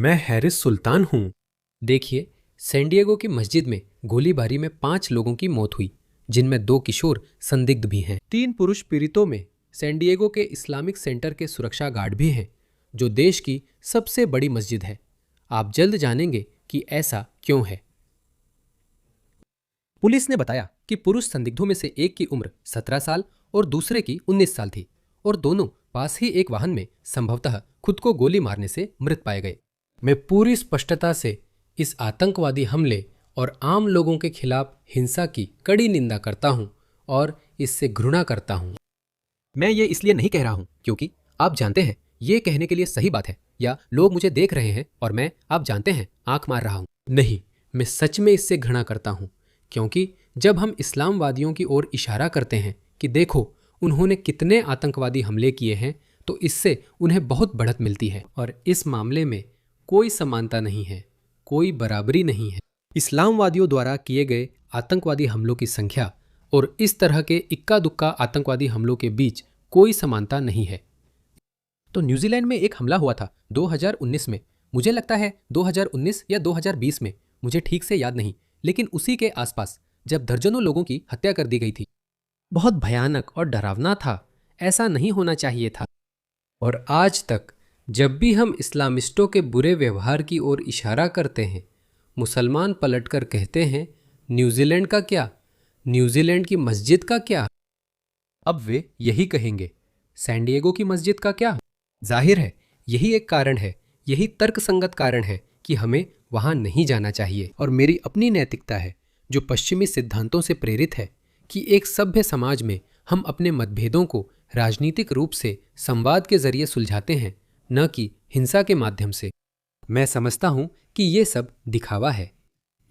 मैं हैरिस सुल्तान हूँ। देखिए, सैन डिएगो की मस्जिद में गोलीबारी में 5 लोगों की मौत हुई, जिनमें 2 किशोर संदिग्ध भी हैं। 3 पुरुष पीड़ितों में सैन डिएगो के इस्लामिक सेंटर के सुरक्षा गार्ड भी हैं, जो देश की सबसे बड़ी मस्जिद है। आप जल्द जानेंगे कि ऐसा क्यों है। पुलिस ने बताया कि पुरुष संदिग्धों में से एक की उम्र 17 साल और दूसरे की 19 साल थी और दोनों पास ही एक वाहन में संभवतः खुद को गोली मारने से मृत पाए गए। मैं पूरी स्पष्टता से इस आतंकवादी हमले और आम लोगों के खिलाफ हिंसा की कड़ी निंदा करता हूं और इससे घृणा करता हूं। मैं ये इसलिए नहीं कह रहा हूं क्योंकि आप जानते हैं ये कहने के लिए सही बात है, या लोग मुझे देख रहे हैं और मैं, आप जानते हैं, आंख मार रहा हूं। नहीं, मैं सच में इससे घृणा करता हूं, क्योंकि जब हम इस्लामवादियों की ओर इशारा करते हैं कि देखो उन्होंने कितने आतंकवादी हमले किए हैं, तो इससे उन्हें बहुत बढ़त मिलती है। और इस मामले में कोई समानता नहीं है, कोई बराबरी नहीं है। इस्लामवादियों द्वारा किए गए आतंकवादी हमलों की संख्या और इस तरह के इक्का दुक्का आतंकवादी हमलों के बीच कोई समानता नहीं है। तो न्यूजीलैंड में एक हमला हुआ था 2019 में, मुझे लगता है 2019 या 2020 में, मुझे ठीक से याद नहीं, लेकिन उसी के आसपास, जब दर्जनों लोगों की हत्या कर दी गई थी। बहुत भयानक और डरावना था, ऐसा नहीं होना चाहिए था। और आज तक जब भी हम इस्लामिस्टों के बुरे व्यवहार की ओर इशारा करते हैं, मुसलमान पलटकर कहते हैं न्यूजीलैंड का क्या, न्यूजीलैंड की मस्जिद का क्या। अब वे यही कहेंगे सैन डिएगो की मस्जिद का क्या। जाहिर है यही एक कारण है, यही तर्कसंगत कारण है कि हमें वहां नहीं जाना चाहिए। और मेरी अपनी नैतिकता है जो पश्चिमी सिद्धांतों से प्रेरित है कि एक सभ्य समाज में हम अपने मतभेदों को राजनीतिक रूप से संवाद के जरिए सुलझाते हैं, न कि हिंसा के माध्यम से। मैं समझता हूं कि ये सब दिखावा है।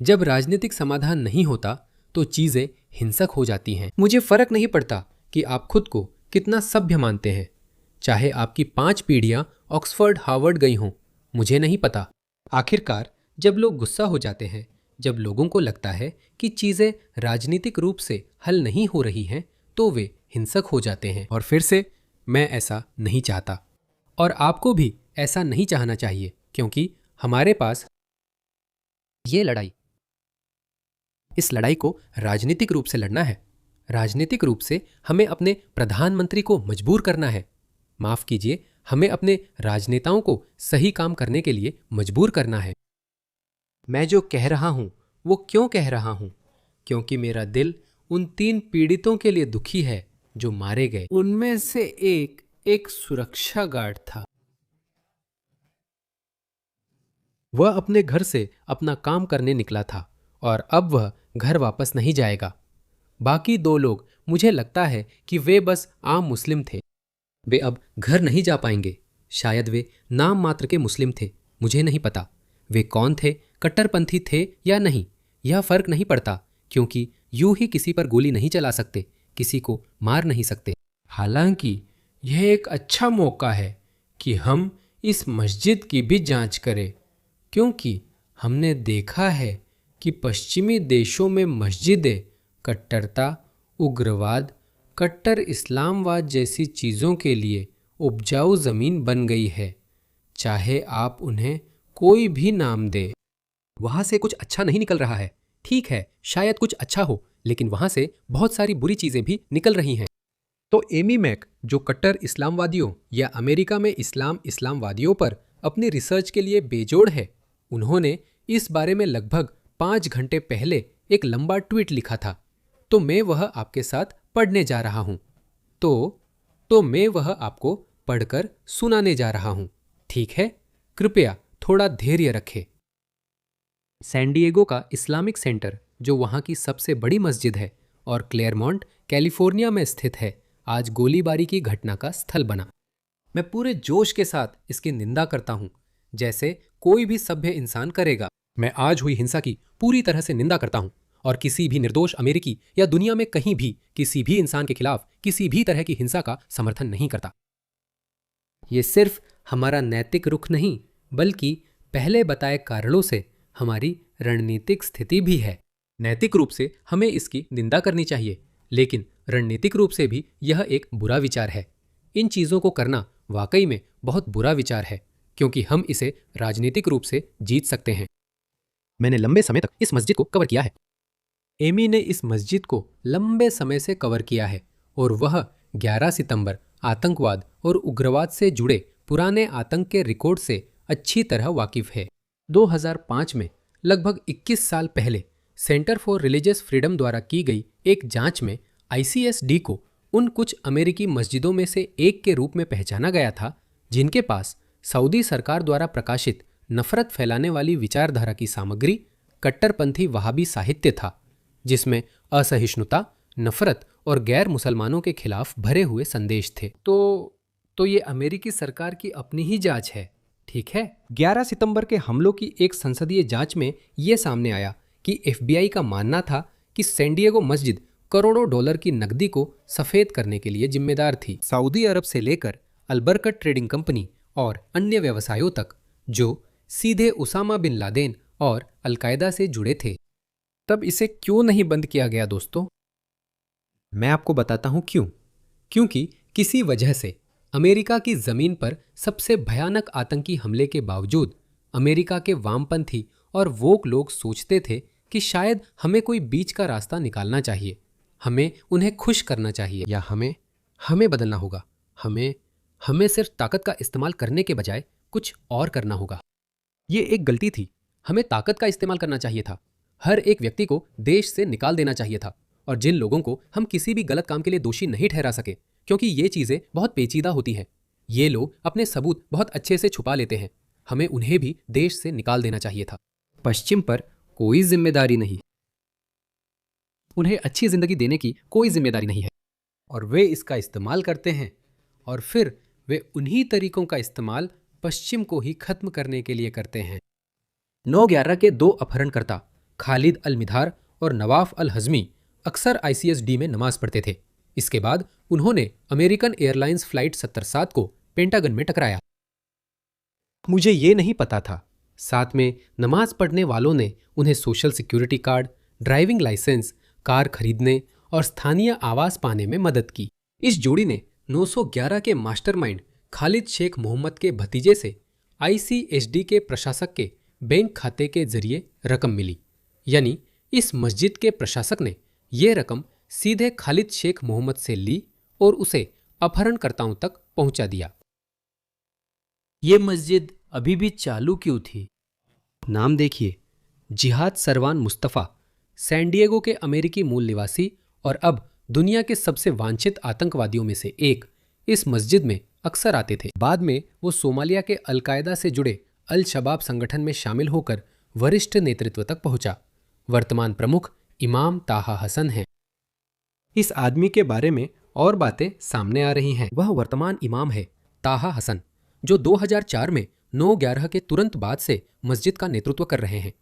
जब राजनीतिक समाधान नहीं होता तो चीजें हिंसक हो जाती हैं। मुझे फर्क नहीं पड़ता कि आप खुद को कितना सभ्य मानते हैं, चाहे आपकी 5 पीढ़ियां ऑक्सफोर्ड हार्वर्ड गई हों, मुझे नहीं पता। आखिरकार जब लोग गुस्सा हो जाते हैं, जब लोगों को लगता है कि चीजें राजनीतिक रूप से हल नहीं हो रही हैं, तो वे हिंसक हो जाते हैं। और फिर से मैं ऐसा नहीं चाहता, और आपको भी ऐसा नहीं चाहना चाहिए, क्योंकि हमारे पास ये लड़ाई, इस लड़ाई को राजनीतिक रूप से लड़ना है। राजनीतिक रूप से हमें अपने प्रधानमंत्री को मजबूर करना है, माफ कीजिए, हमें अपने राजनेताओं को सही काम करने के लिए मजबूर करना है। मैं जो कह रहा हूं वो क्यों कह रहा हूं? क्योंकि मेरा दिल उन 3 पीड़ितों के लिए दुखी है जो मारे गए। उनमें से एक सुरक्षा गार्ड था। वह अपने घर से अपना काम करने निकला था और अब वह घर वापस नहीं जाएगा। बाकी 2 लोग, मुझे लगता है कि वे बस आम मुस्लिम थे। वे अब घर नहीं जा पाएंगे। शायद वे नाम मात्र के मुस्लिम थे, मुझे नहीं पता। वे कौन थे, कट्टरपंथी थे या नहीं, यह फर्क नहीं पड़ता, क्योंकि यूं ही किसी पर गोली नहीं चला सकते, किसी को मार नहीं सकते। हालांकि यह एक अच्छा मौका है कि हम इस मस्जिद की भी जांच करें, क्योंकि हमने देखा है कि पश्चिमी देशों में मस्जिदें कट्टरता, उग्रवाद, कट्टर इस्लामवाद जैसी चीज़ों के लिए उपजाऊ ज़मीन बन गई है, चाहे आप उन्हें कोई भी नाम दें। वहाँ से कुछ अच्छा नहीं निकल रहा है। ठीक है, शायद कुछ अच्छा हो, लेकिन वहाँ से बहुत सारी बुरी चीज़ें भी निकल रही हैं। तो एमी मैक, जो कट्टर इस्लामवादियों या अमेरिका में इस्लामवादियों पर अपनी रिसर्च के लिए बेजोड़ है, उन्होंने इस बारे में लगभग 5 घंटे पहले एक लंबा ट्वीट लिखा था। तो मैं वह आपके साथ पढ़ने जा रहा हूं। तो मैं वह आपको पढ़कर सुनाने जा रहा हूं, ठीक है? कृपया थोड़ा धैर्य रखें। सैन डिएगो का इस्लामिक सेंटर, जो वहां की सबसे बड़ी मस्जिद है और क्लेयरमॉन्ट, कैलिफोर्निया में स्थित है, आज गोलीबारी की घटना का स्थल बना। मैं पूरे जोश के साथ इसकी निंदा करता हूं, जैसे कोई भी सभ्य इंसान करेगा। मैं आज हुई हिंसा की पूरी तरह से निंदा करता हूं और किसी भी निर्दोष अमेरिकी या दुनिया में कहीं भी किसी भी इंसान के खिलाफ किसी भी तरह की हिंसा का समर्थन नहीं करता। ये सिर्फ हमारा नैतिक रुख नहीं, बल्कि पहले बताए कारणों से हमारी रणनीतिक स्थिति भी है। नैतिक रूप से हमें इसकी निंदा करनी चाहिए, लेकिन रणनीतिक रूप से भी यह एक बुरा विचार है। इन चीज़ों को करना वाकई में बहुत बुरा विचार है, क्योंकि हम इसे राजनीतिक रूप से जीत सकते हैं। मैंने लंबे समय तक इस मस्जिद को कवर किया है। एमी ने इस मस्जिद को लंबे समय से कवर किया है और वह 11 सितंबर आतंकवाद और उग्रवाद से जुड़े पुराने आतंक के रिकॉर्ड से अच्छी तरह वाकिफ है। 2005 में लगभग 21 साल पहले सेंटर फॉर रिलीजियस फ्रीडम द्वारा की गई एक जांच में ICSD को उन कुछ अमेरिकी मस्जिदों में से एक के रूप में पहचाना गया था जिनके पास सऊदी सरकार द्वारा प्रकाशित नफरत फैलाने वाली विचारधारा की सामग्री, कट्टरपंथी वहाबी साहित्य था, जिसमें असहिष्णुता, नफरत और गैर मुसलमानों के खिलाफ भरे हुए संदेश थे। तो ये अमेरिकी सरकार की अपनी ही जांच है, ठीक है। 11 सितंबर के हमलों की एक संसदीय जांच में यह सामने आया कि FBI का मानना था कि सैन डिएगो मस्जिद करोड़ों डॉलर की नकदी को सफेद करने के लिए जिम्मेदार थी। सऊदी अरब से लेकर अलबरकत ट्रेडिंग कंपनी और अन्य व्यवसायों तक जो सीधे उसामा बिन लादेन और अलकायदा से जुड़े थे। तब इसे क्यों नहीं बंद किया गया दोस्तों? मैं आपको बताता हूं क्यों। क्योंकि किसी वजह से अमेरिका की जमीन पर सबसे भयानक आतंकी हमले के बावजूद अमेरिका के वामपंथी और वोक लोग सोचते थे कि शायद हमें कोई बीच का रास्ता निकालना चाहिए, हमें उन्हें खुश करना चाहिए, या हमें बदलना होगा। हमें सिर्फ ताकत का इस्तेमाल करने के बजाय कुछ और करना होगा। ये एक गलती थी। हमें ताकत का इस्तेमाल करना चाहिए था। हर एक व्यक्ति को देश से निकाल देना चाहिए था, और जिन लोगों को हम किसी भी गलत काम के लिए दोषी नहीं ठहरा सके, क्योंकि ये चीजें बहुत पेचीदा होती हैं, ये लोग अपने सबूत बहुत अच्छे से छुपा लेते हैं, हमें उन्हें भी देश से निकाल देना चाहिए था। पश्चिम पर कोई जिम्मेदारी नहीं, उन्हें अच्छी जिंदगी देने की कोई जिम्मेदारी नहीं है, और वे इसका इस्तेमाल करते हैं, और फिर वे उन्हीं तरीकों का इस्तेमाल पश्चिम को ही खत्म करने के लिए करते हैं। 9/11 के 2 अपहरणकर्ता खालिद अल मिधार और नवाफ अल हजमी अक्सर ICSD में नमाज पढ़ते थे। इसके बाद उन्होंने अमेरिकन एयरलाइंस फ्लाइट 77 को पेंटागन में टकराया। मुझे ये नहीं पता था। साथ में नमाज पढ़ने वालों ने उन्हें social security card, driving licence, car खरीदने और स्थानीय आवास पाने में मदद की। इस जोड़ी ने 911 के मास्टरमाइंड खालिद शेख मोहम्मद के भतीजे से ICSD के प्रशासक के बैंक खाते के जरिए रकम मिली, यानी इस मस्जिद के प्रशासक ने यह रकम सीधे खालिद शेख मोहम्मद से ली और उसे अपहरणकर्ताओं तक पहुंचा दिया। ये मस्जिद अभी भी चालू क्यों थी? नाम देखिए, जिहाद सरवान मुस्तफ़ा, सैन डिएगो के अमेरिकी मूल निवासी और अब दुनिया के सबसे वांछित आतंकवादियों में से एक, इस मस्जिद में अक्सर आते थे। बाद में वो सोमालिया के अलकायदा से जुड़े अल शबाब संगठन में शामिल होकर वरिष्ठ नेतृत्व तक पहुंचा। वर्तमान प्रमुख इमाम ताहा हसन हैं। इस आदमी के बारे में और बातें सामने आ रही हैं। वह वर्तमान इमाम है ताहा हसन, जो 2004 में 9/11 के तुरंत बाद से मस्जिद का नेतृत्व कर रहे हैं।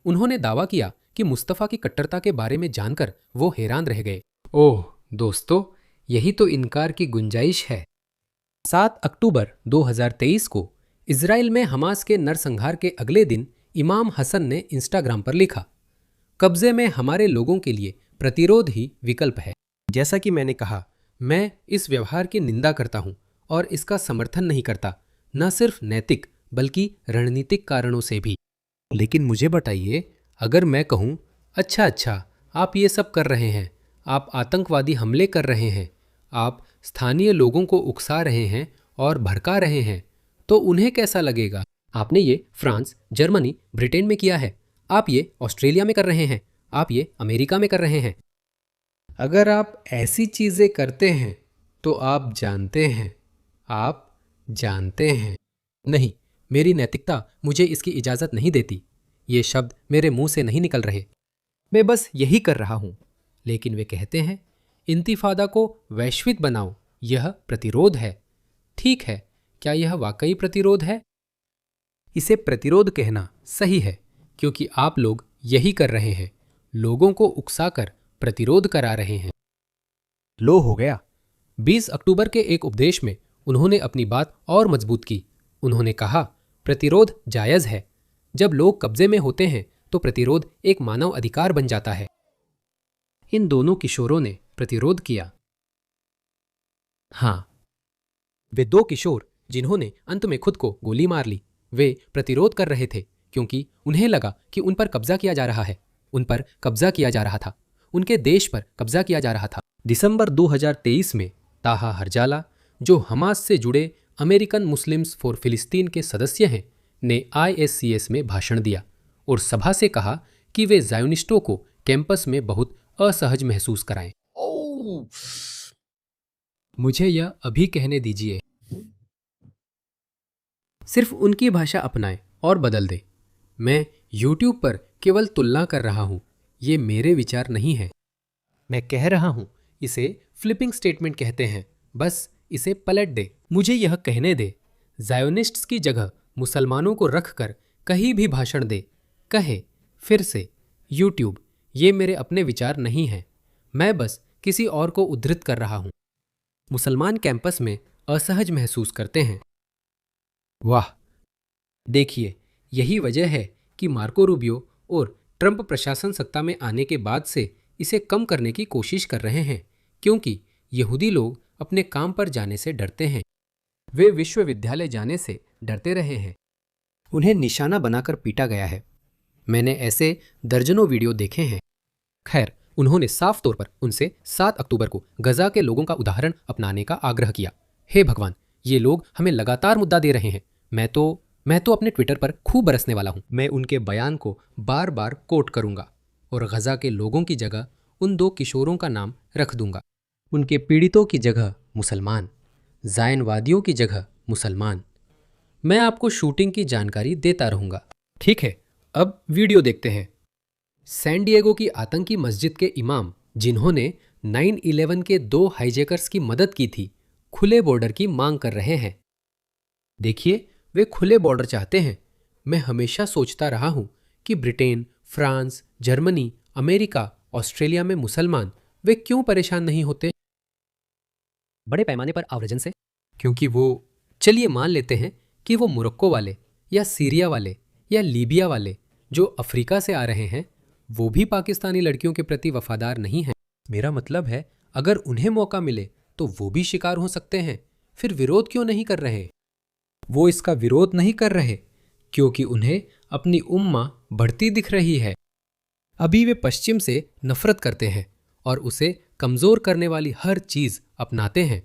उन्होंने दावा किया कि मुस्तफ़ा की कट्टरता के बारे में जानकर वो हैरान रह गए। ओह दोस्तों, यही तो इनकार की गुंजाइश है। 7 अक्टूबर 2023 को इजराइल में हमास के नरसंहार के अगले दिन इमाम हसन ने इंस्टाग्राम पर लिखा, कब्जे में हमारे लोगों के लिए प्रतिरोध ही विकल्प है। जैसा कि मैंने कहा, मैं इस व्यवहार की निंदा करता हूं और इसका समर्थन नहीं करता, न सिर्फ नैतिक बल्कि रणनीतिक कारणों से भी। लेकिन मुझे बताइए, अगर मैं कहूं अच्छा आप ये सब कर रहे हैं, आप आतंकवादी हमले कर रहे हैं, आप स्थानीय लोगों को उकसा रहे हैं और भड़का रहे हैं, तो उन्हें कैसा लगेगा? आपने ये फ्रांस, जर्मनी, ब्रिटेन में किया है, आप ये ऑस्ट्रेलिया में कर रहे हैं, आप ये अमेरिका में कर रहे हैं। अगर आप ऐसी चीजें करते हैं तो आप जानते हैं। नहीं, मेरी नैतिकता मुझे इसकी इजाजत नहीं देती। ये शब्द मेरे मुंह से नहीं निकल रहे, मैं बस यही कर रहा हूं। लेकिन वे कहते हैं इंतिफादा को वैश्विक बनाओ, यह प्रतिरोध है। ठीक है, क्या यह वाकई प्रतिरोध है? इसे प्रतिरोध कहना सही है, क्योंकि आप लोग यही कर रहे हैं, लोगों को उकसाकर प्रतिरोध करा रहे हैं। लो हो गया। 20 अक्टूबर के एक उपदेश में उन्होंने अपनी बात और मजबूत की। उन्होंने कहा, प्रतिरोध जायज है। जब लोग कब्जे में होते हैं तो प्रतिरोध एक मानव अधिकार बन जाता है। इन दोनों किशोरों ने प्रतिरोध किया। हाँ, वे 2 किशोर जिन्होंने अंत में खुद को गोली मार ली। वे प्रतिरोध कर रहे थे क्योंकि उन्हें लगा कि उन पर कब्जा किया जा रहा है, उन पर कब्जा किया जा रहा था, उनके देश पर कब्जा किया जा रहा था। दिसंबर 2023 में ताहा हरजाला, जो हमास से जुड़े अमेरिकन मुस्लिम्स फॉर फिलिस्तीन के सदस्य हैं, ने ISCS में भाषण दिया और सभा से कहा कि वे ज़ायोनिस्टों को कैंपस में बहुत असहज महसूस कराएं। मुझे यह अभी कहने दीजिए। सिर्फ उनकी भाषा अपनाएं और बदल दें। मैं YouTube पर केवल तुलना कर रहा हूं, ये मेरे विचार नहीं है। मैं कह रहा हूं, इसे फ्लिपिंग स्टेटमेंट कहते हैं। बस इसे पलट दे। मुझे यह कहने दे, ज़ायोनिस्ट्स की जगह मुसलमानों को रखकर कहीं भी भाषण दे, कहे फिर से YouTube, ये मेरे अपने विचार नहीं हैं, मैं बस किसी और को उद्धृत कर रहा हूं। मुसलमान कैंपस में असहज महसूस करते हैं। वाह, देखिए, यही वजह है कि मार्को रूबियो और ट्रंप प्रशासन सत्ता में आने के बाद से इसे कम करने की कोशिश कर रहे हैं, क्योंकि यहूदी लोग अपने काम पर जाने से डरते हैं। वे विश्वविद्यालय जाने से डरते रहे हैं। उन्हें निशाना बनाकर पीटा गया है। मैंने ऐसे दर्जनों वीडियो देखे हैं। खैर, उन्होंने साफ तौर पर उनसे 7 अक्टूबर को गजा के लोगों का उदाहरण अपनाने का आग्रह किया। हे भगवान, ये लोग हमें लगातार मुद्दा दे रहे हैं। मैं तो अपने ट्विटर पर खूब बरसने वाला हूं। मैं उनके बयान को बार बार कोट करूंगा और गजा के लोगों की जगह उन 2 किशोरों का नाम रख दूंगा। उनके पीड़ितों की जगह मुसलमान, ज़ायनवादियों की जगह मुसलमान। मैं आपको शूटिंग की जानकारी देता रहूंगा। ठीक है, अब वीडियो देखते हैं। सैन डिएगो की आतंकी मस्जिद के इमाम, जिन्होंने 9/11 के 2 हाईजैकर्स की मदद की थी, खुले बॉर्डर की मांग कर रहे हैं। देखिए, वे खुले बॉर्डर चाहते हैं। मैं हमेशा सोचता रहा हूं कि Britain, France, Germany, America, Australia में मुसलमान वे क्यों परेशान नहीं होते बड़े पैमाने पर आव्रजन से? क्योंकि चलिए मान लेते हैं कि वो मोरक्को वाले या सीरिया वाले या लीबिया वाले जो अफ्रीका से आ रहे हैं, वो भी पाकिस्तानी लड़कियों के प्रति वफादार नहीं हैं। मेरा मतलब है, अगर उन्हें मौका मिले तो वो भी शिकार हो सकते हैं। फिर विरोध क्यों नहीं कर रहे? वो इसका विरोध नहीं कर रहे क्योंकि उन्हें अपनी उम्मा बढ़ती दिख रही है। अभी वे पश्चिम से नफरत करते हैं और उसे कमज़ोर करने वाली हर चीज़ अपनाते हैं।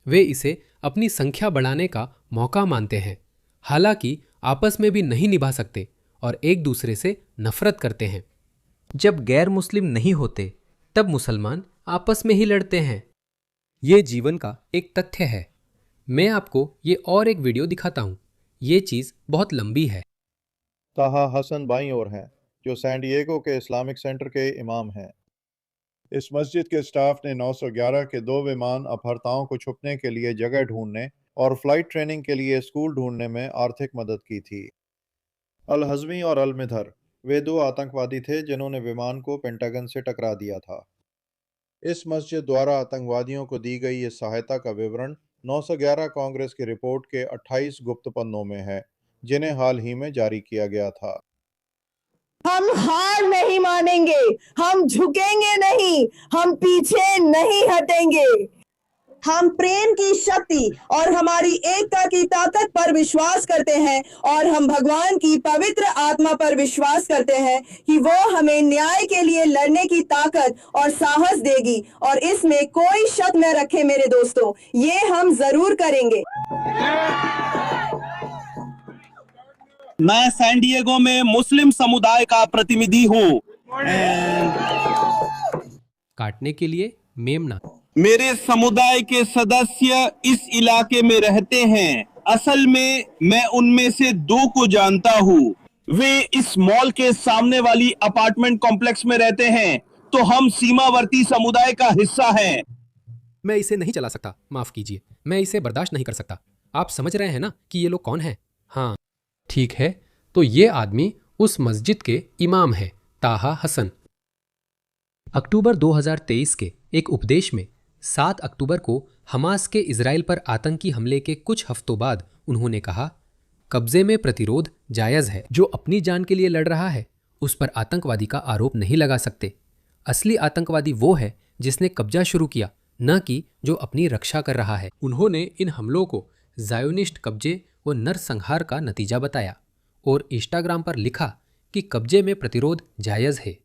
वे इसे अपनी संख्या बढ़ाने का मौका मानते हैं, हालांकि आपस में भी नहीं निभा सकते और एक दूसरे से नफरत करते हैं। जब गैर मुस्लिम नहीं होते, तब मुसलमान आपस में ही लड़ते हैं। ये जीवन का एक तथ्य है। मैं आपको ये और एक वीडियो दिखाता हूँ। ये चीज़ बहुत लंबी है। ताहा हसन बाईं ओर हैं, जो सैन डिएगो के इस्लामिक सेंटर के इमाम हैं। इस मस्जिद के स्टाफ ने 911 के 2 विमान अपहर्ताओं को छुपने के लिए जगह ढूंढने और फ्लाइट ट्रेनिंग के लिए स्कूल ढूंढने में आर्थिक मदद की थी। अल हज़मी और अल मिधर, वे 2 आतंकवादी थे जिन्होंने विमान को पेंटागन से टकरा दिया था। इस मस्जिद द्वारा आतंकवादियों को दी गई इस सहायता का विवरण 911 कांग्रेस की रिपोर्ट के 28 गुप्त पन्नों में है, जिन्हें हाल ही में जारी किया गया था। हम हार नहीं मानेंगे, हम झुकेंगे नहीं, हम पीछे नहीं हटेंगे। हम प्रेम की शक्ति और हमारी एकता की ताकत पर विश्वास करते हैं और हम भगवान की पवित्र आत्मा पर विश्वास करते हैं कि वो हमें न्याय के लिए लड़ने की ताकत और साहस देगी, और इसमें कोई शक न रखे मेरे दोस्तों, ये हम जरूर करेंगे। मैं सैन डिएगो में मुस्लिम समुदाय का प्रतिनिधि हूँ। काटने के लिए मेमना। मेरे समुदाय के सदस्य इस इलाके में रहते हैं। असल में मैं उनमें से 2 को जानता हूँ। वे इस मॉल के सामने वाली अपार्टमेंट कॉम्प्लेक्स में रहते हैं, तो हम सीमावर्ती समुदाय का हिस्सा हैं। मैं इसे नहीं चला सकता, माफ कीजिए, मैं इसे बर्दाश्त नहीं कर सकता। आप समझ रहे हैं ना कि ये लोग कौन हैं? हाँ, ठीक है, तो ये आदमी उस मस्जिद के इमाम है, ताहा हसन। अक्टूबर 2023 के एक उपदेश में 7 अक्टूबर को हमास के इजराइल पर आतंकी हमले के कुछ हफ्तों बाद उन्होंने कहा, कब्जे में प्रतिरोध जायज़ है। जो अपनी जान के लिए लड़ रहा है, उस पर आतंकवादी का आरोप नहीं लगा सकते। असली आतंकवादी वो है जिसने कब्जा शुरू किया, न कि जो अपनी रक्षा कर रहा है। उन्होंने इन हमलों को जायोनिस्ट कब्जे व नरसंहार का नतीजा बताया और इंस्टाग्राम पर लिखा कि कब्जे में प्रतिरोध जायज है।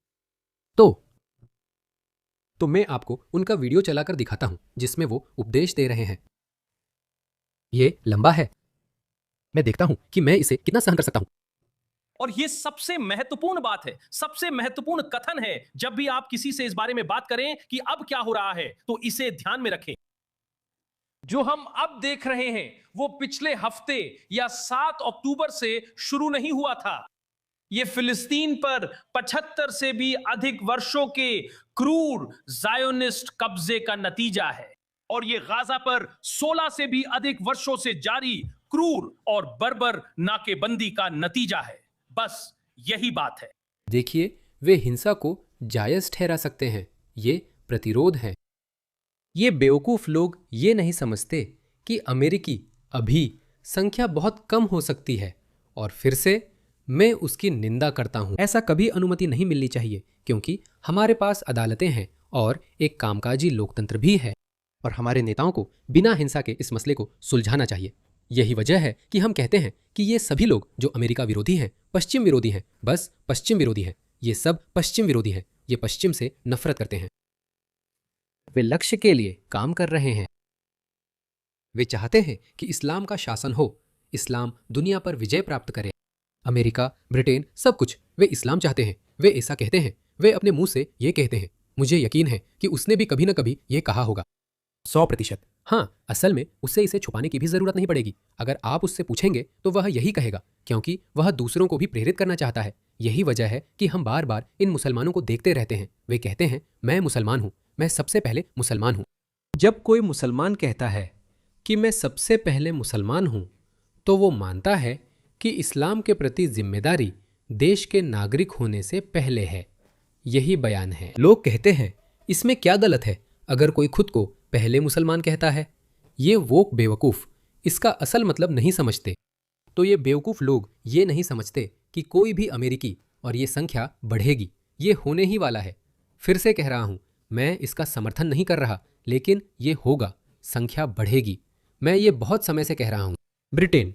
तो मैं आपको उनका वीडियो चलाकर दिखाता हूं जिसमें वो उपदेश दे रहे हैं। ये लंबा है, मैं देखता हूं कि मैं इसे कितना सहन कर सकता हूं। और ये सबसे महत्वपूर्ण बात है, सबसे महत्वपूर्ण कथन है। जब भी आप किसी से इस बारे में बात करें कि अब क्या हो रहा है, तो इसे ध्यान में रखें। जो हम अब देख रहे हैं वो पिछले हफ्ते या 7 अक्टूबर से शुरू नहीं हुआ था। ये फिलिस्तीन पर 75 से भी अधिक वर्षों के क्रूर जायोनिस्ट कब्जे का नतीजा है और ये गाजा पर 16 से भी अधिक वर्षों से जारी क्रूर और बर्बर नाकेबंदी का नतीजा है। बस यही बात है। देखिए, वे हिंसा को जायज ठहरा सकते हैं, ये प्रतिरोध है। ये बेवकूफ लोग ये नहीं समझते कि अमेरिकी अभी संख्या बहुत कम हो सकती है और फिर से मैं उसकी निंदा करता हूं। ऐसा कभी अनुमति नहीं मिलनी चाहिए क्योंकि हमारे पास अदालतें हैं और एक कामकाजी लोकतंत्र भी है और हमारे नेताओं को बिना हिंसा के इस मसले को सुलझाना चाहिए। यही वजह है कि हम कहते हैं कि ये सभी लोग जो अमेरिका विरोधी हैं, पश्चिम विरोधी हैं, बस पश्चिम विरोधी हैं। ये सब पश्चिम विरोधी हैं, ये पश्चिम से नफरत करते हैं। वे लक्ष्य के लिए काम कर रहे हैं। वे चाहते हैं कि इस्लाम का शासन हो, इस्लाम दुनिया पर विजय प्राप्त करे। अमेरिका, ब्रिटेन, सब कुछ वे इस्लाम चाहते हैं। वे ऐसा कहते हैं, वे अपने मुंह से ये कहते हैं। मुझे यकीन है कि उसने भी कभी न कभी ये कहा होगा। 100%। हाँ, असल में उसे इसे छुपाने की भी जरूरत नहीं पड़ेगी। अगर आप उससे पूछेंगे तो वह यही कहेगा क्योंकि वह दूसरों को भी प्रेरित करना चाहता है। यही वजह है कि हम बार बार इन मुसलमानों को देखते रहते हैं। वे कहते हैं, मैं मुसलमान हूं, मैं सबसे पहले मुसलमान हूं। जब कोई मुसलमान कहता है कि मैं सबसे पहले मुसलमान हूं, तो वो मानता है कि इस्लाम के प्रति जिम्मेदारी देश के नागरिक होने से पहले है। यही बयान है। लोग कहते हैं, इसमें क्या गलत है अगर कोई खुद को पहले मुसलमान कहता है? ये वोक बेवकूफ़ इसका असल मतलब नहीं समझते। तो ये बेवकूफ़ लोग ये नहीं समझते कि कोई भी अमेरिकी और ये संख्या बढ़ेगी। ये होने ही वाला है। फिर से कह रहा हूँ, मैं इसका समर्थन नहीं कर रहा, लेकिन ये होगा, संख्या बढ़ेगी। मैं ये बहुत समय से कह रहा हूँ। ब्रिटेन,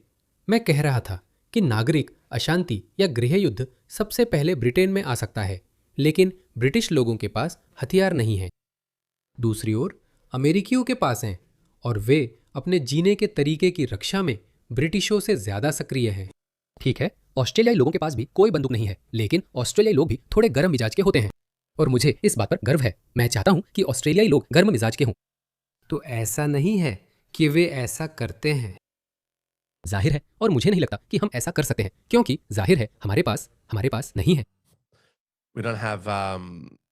मैं कह रहा था कि नागरिक अशांति या गृह युद्ध सबसे पहले ब्रिटेन में आ सकता है, लेकिन ब्रिटिश लोगों के पास हथियार नहीं है। दूसरी ओर अमेरिकियों के पास हैं और वे अपने जीने के तरीके की रक्षा में ब्रिटिशों से ज्यादा सक्रिय हैं। ठीक है, ऑस्ट्रेलियाई लोगों के पास भी कोई बंदूक नहीं है, लेकिन ऑस्ट्रेलियाई लोग भी थोड़े गर्म मिजाज के होते हैं और मुझे इस बात पर गर्व है। मैं चाहता हूं कि ऑस्ट्रेलियाई लोग गर्म मिजाज के हों। तो ऐसा नहीं है कि वे ऐसा करते हैं। जाहिर है, और मुझे नहीं लगता कि हम ऐसा कर सकते हैं क्योंकि जाहिर है हमारे पास नहीं है We don't have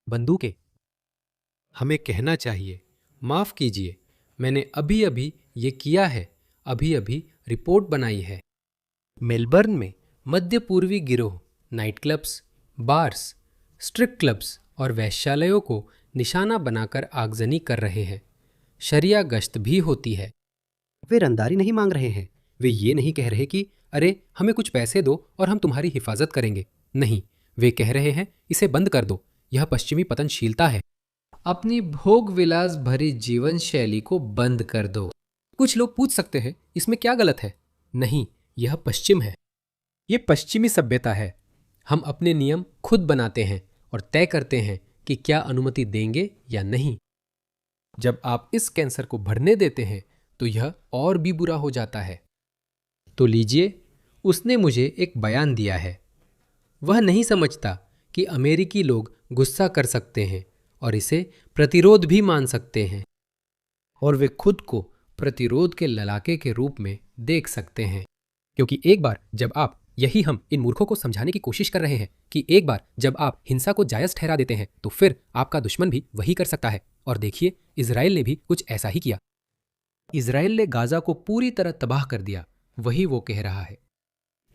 बंदूकें। हमें कहना चाहिए, माफ कीजिए, मैंने अभी अभी ये किया है, अभी अभी रिपोर्ट बनाई है। मेलबर्न में मध्य पूर्वी गिरोह night clubs, bars, strip clubs और वैश्यालयों को निशाना बनाकर आगजनी कर रहे हैं। शरिया गश्त भी होती है। वे रंगदारी नहीं मांग रहे हैं। वे ये नहीं कह रहे कि अरे हमें कुछ पैसे दो और हम तुम्हारी हिफाजत करेंगे। नहीं, वे कह रहे हैं इसे बंद कर दो, यह पश्चिमी पतनशीलता है। अपनी भोग विलास भरी जीवन शैली को बंद कर दो। कुछ लोग पूछ सकते हैं, इसमें क्या गलत है? नहीं, यह पश्चिम है, यह पश्चिमी सभ्यता है। हम अपने नियम खुद बनाते हैं और तय करते हैं कि क्या अनुमति देंगे या नहीं। जब आप इस कैंसर को बढ़ने देते हैं तो यह और भी बुरा हो जाता है। तो लीजिए, उसने मुझे एक बयान दिया है। वह नहीं समझता कि अमेरिकी लोग गुस्सा कर सकते हैं और इसे प्रतिरोध भी मान सकते हैं और वे खुद को प्रतिरोध के ललाके के रूप में देख सकते हैं। क्योंकि एक बार जब आप, यही हम इन मूर्खों को समझाने की कोशिश कर रहे हैं कि एक बार जब आप हिंसा को जायज ठहरा देते हैं तो फिर आपका दुश्मन भी वही कर सकता है। और देखिए, इजराइल ने भी कुछ ऐसा ही किया। इजराइल ने गाजा को पूरी तरह तबाह कर दिया। वही वो कह रहा है,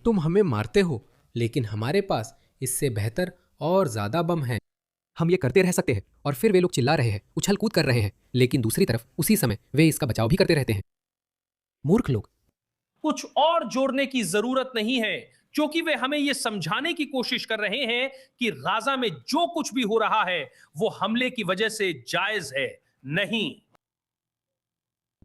तुम हमें मारते हो, लेकिन हमारे पास इससे बेहतर और ज्यादा बम हैं। हम ये करते रह सकते हैं। और फिर वे लोग चिल्ला रहे हैं, उछल कूद कर रहे हैं, लेकिन दूसरी तरफ उसी समय वे इसका बचाव भी करते रहते हैं। मूर्ख लोग। कुछ और जोड़ने की जरूरत नहीं है, क्योंकि वे हमें यह समझाने की कोशिश कर रहे हैं कि गाजा में जो कुछ भी हो रहा है वो हमले की वजह से जायज है। नहीं,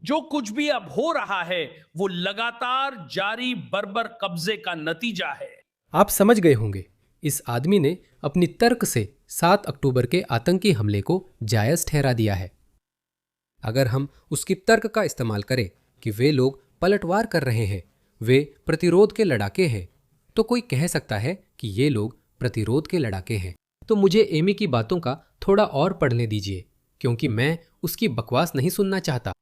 जो कुछ भी अब हो रहा है वो लगातार जारी बर्बर कब्जे का नतीजा है। आप समझ गए होंगे, इस आदमी ने अपनी तर्क से 7 अक्टूबर के आतंकी हमले को जायज ठहरा दिया है। अगर हम उसकी तर्क का इस्तेमाल करें कि वे लोग पलटवार कर रहे हैं, वे प्रतिरोध के लड़ाके हैं, तो कोई कह सकता है कि ये लोग प्रतिरोध के लड़ाके हैं। तो मुझे एमी की बातों का थोड़ा और पढ़ने दीजिए, क्योंकि मैं उसकी बकवास नहीं सुनना चाहता।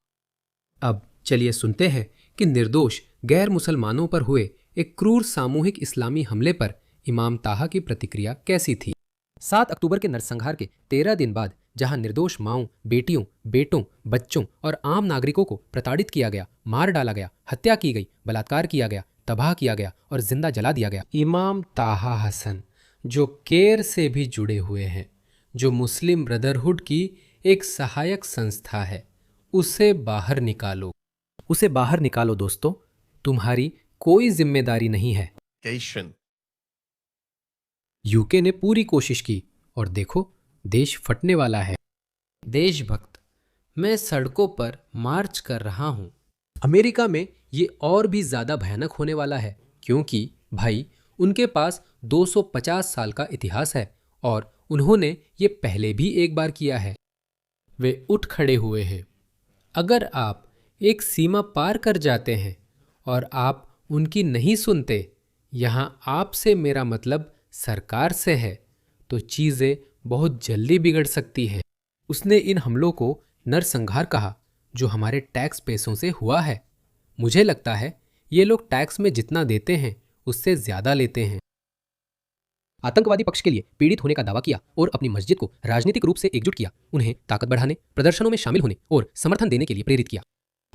अब चलिए सुनते हैं कि निर्दोष गैर मुसलमानों पर हुए एक क्रूर सामूहिक इस्लामी हमले पर इमाम ताहा की प्रतिक्रिया कैसी थी। 7 अक्टूबर के नरसंहार के 13 दिन बाद जहां निर्दोष माओं, बेटियों, बेटों, बच्चों और आम नागरिकों को प्रताड़ित किया गया, मार डाला गया, हत्या की गई, बलात्कार किया गया, तबाह किया गया और जिंदा जला दिया गया, इमाम ताहा हसन जो केयर से भी जुड़े हुए हैं, जो मुस्लिम ब्रदरहुड की एक सहायक संस्था है, उसे बाहर निकालो। उसे बाहर निकालो दोस्तों, तुम्हारी कोई जिम्मेदारी नहीं है। यूके ने पूरी कोशिश की और देखो देश फटने वाला है। देशभक्त, मैं सड़कों पर मार्च कर रहा हूं। अमेरिका में ये और भी ज्यादा भयानक होने वाला है, क्योंकि भाई उनके पास 250 साल का इतिहास है और उन्होंने ये पहले भी एक बार किया है। वे उठ खड़े हुए हैं। अगर आप एक सीमा पार कर जाते हैं और आप उनकी नहीं सुनते, यहां आपसे मेरा मतलब सरकार से है, तो चीजें बहुत जल्दी बिगड़ सकती है। उसने इन हमलों को नरसंहार कहा जो हमारे टैक्स पैसों से हुआ है। मुझे लगता है ये लोग टैक्स में जितना देते हैं उससे ज्यादा लेते हैं। आतंकवादी पक्ष के लिए पीड़ित होने का दावा किया और अपनी मस्जिद को राजनीतिक रूप से एकजुट किया, उन्हें ताकत बढ़ाने, प्रदर्शनों में शामिल होने और समर्थन देने के लिए प्रेरित किया।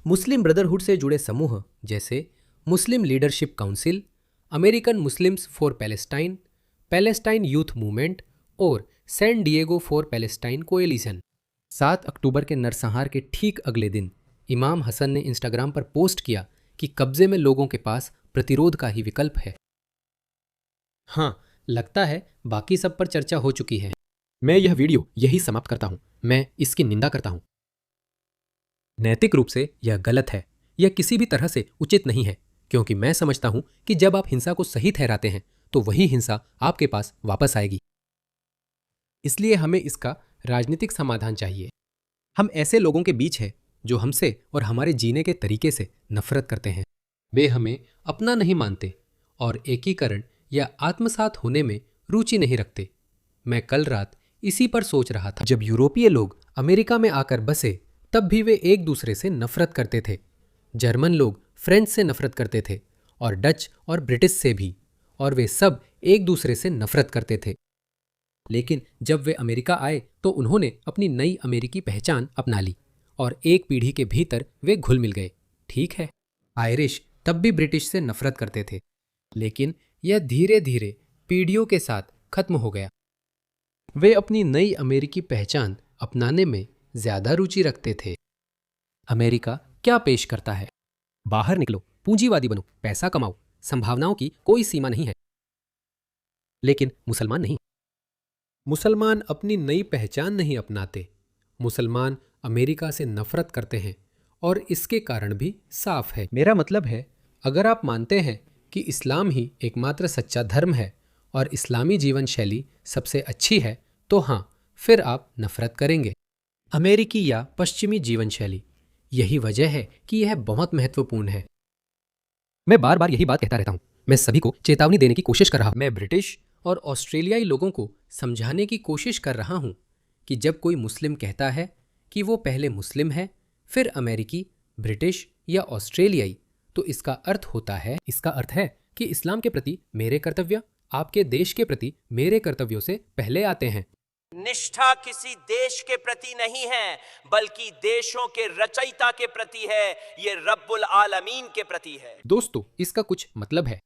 मुस्लिम ब्रदरहुड से जुड़े समूह जैसे Muslim leadership council, American Muslims for Palestine, Palestine youth movement और San Diego for Palestine coalition. 7 अक्टूबर के नरसंहार के ठीक अगले दिन इमाम हसन ने इंस्टाग्राम पर पोस्ट किया कि कब्जे में लोगों के पास प्रतिरोध का ही विकल्प है। हाँ, लगता है बाकी सब पर चर्चा हो चुकी है। मैं यह वीडियो यही समाप्त करता हूं। मैं इसकी निंदा करता हूं। नैतिक रूप से यह गलत है, यह किसी भी तरह से उचित नहीं है, क्योंकि मैं समझता हूं कि जब आप हिंसा को सही ठहराते हैं तो वही हिंसा आपके पास वापस आएगी। इसलिए हमें इसका राजनीतिक समाधान चाहिए। हम ऐसे लोगों के बीच हैं जो हमसे और हमारे जीने के तरीके से नफरत करते हैं। वे हमें अपना नहीं मानते और एकीकरण या आत्मसात होने में रुचि नहीं रखते। मैं कल रात इसी पर सोच रहा था। जब यूरोपीय लोग अमेरिका में आकर बसे तब भी वे एक दूसरे से नफरत करते थे। जर्मन लोग फ्रेंच से नफरत करते थे और डच और ब्रिटिश से भी, और वे सब एक दूसरे से नफरत करते थे। लेकिन जब वे अमेरिका आए तो उन्होंने अपनी नई अमेरिकी पहचान अपना ली और एक पीढ़ी के भीतर वे घुल मिल गए। ठीक है, आयरिश तब भी ब्रिटिश से नफरत करते थे, लेकिन यह धीरे धीरे पीढ़ियों के साथ खत्म हो गया। वे अपनी नई अमेरिकी पहचान अपनाने में ज्यादा रुचि रखते थे। अमेरिका क्या पेश करता है? बाहर निकलो, पूंजीवादी बनो, पैसा कमाओ, संभावनाओं की कोई सीमा नहीं है। लेकिन मुसलमान नहीं। मुसलमान अपनी नई पहचान नहीं अपनाते। मुसलमान अमेरिका से नफरत करते हैं और इसके कारण भी साफ है। मेरा मतलब है, अगर आप मानते हैं कि इस्लाम ही एकमात्र सच्चा धर्म है और इस्लामी जीवन शैली सबसे अच्छी है, तो हाँ, फिर आप नफरत करेंगे। अमेरिकी या पश्चिमी जीवन शैली, यही वजह है कि यह बहुत महत्वपूर्ण है। मैं बार बार यही बात कहता रहता हूं। मैं सभी को चेतावनी देने की कोशिश कर रहा हूं। मैं ब्रिटिश और ऑस्ट्रेलियाई लोगों को समझाने की कोशिश कर रहा हूं कि जब कोई मुस्लिम कहता है कि वो पहले मुस्लिम है, फिर अमेरिकी, ब्रिटिश या ऑस्ट्रेलियाई, तो इसका अर्थ होता है, इसका अर्थ है कि इस्लाम के प्रति मेरे कर्तव्य आपके देश के प्रति मेरे कर्तव्यों से पहले आते हैं। निष्ठा किसी देश के प्रति नहीं है, बल्कि देशों के रचयिता के प्रति है। ये रब्बुल आलमीन के प्रति है। दोस्तों, इसका कुछ मतलब है।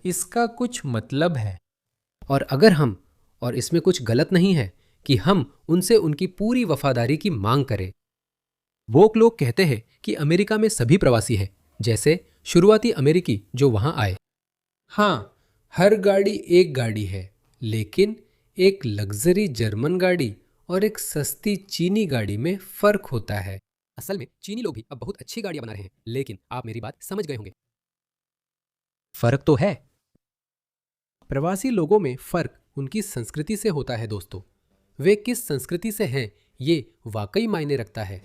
इसका कुछ मतलब है। और अगर हम, और इसमें कुछ गलत नहीं है कि हम उनसे उनकी पूरी वफादारी की मांग करें। वोक लोग कहते हैं कि अमेरिका में सभी प्रवासी हैं, जैसे शुरुआती अमेरिकी जो वहां आए। हाँ, हर गाड़ी एक गाड़ी है, लेकिन एक लग्जरी जर्मन गाड़ी और एक सस्ती चीनी गाड़ी में फर्क होता है। असल में चीनी लोग भी अब बहुत अच्छी गाड़ियां बना रहे हैं, लेकिन आप मेरी बात समझ गए होंगे। फर्क तो है। प्रवासी लोगों में फर्क उनकी संस्कृति से होता है दोस्तों। वे किस संस्कृति से हैं ये वाकई मायने रखता है।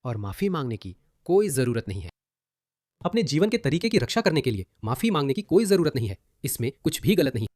और माफी मांगने की कोई जरूरत नहीं है। अपने जीवन के तरीके की रक्षा करने के लिए माफी मांगने की कोई जरूरत नहीं है। इसमें कुछ भी गलत नहीं।